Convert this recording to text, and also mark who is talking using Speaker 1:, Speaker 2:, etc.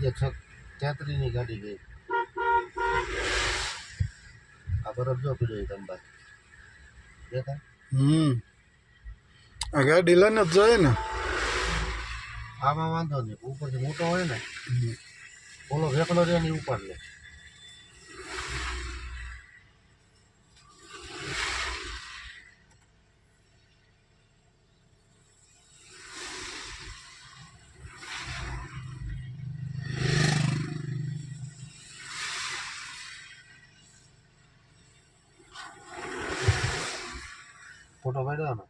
Speaker 1: જગ્યા 33ની ગાડી ગઈ. આ બરફ જો પીડ્યો તમે બાદ દેખાય.
Speaker 2: આ ગાડી લઈને જ જાય ને.
Speaker 1: આમાં વાંધો નહીં, ઉપરથી મોટો હોય ને ઓલો વેકલો રહે ને ઉપર લે. ફોટો પાડ્યો ને.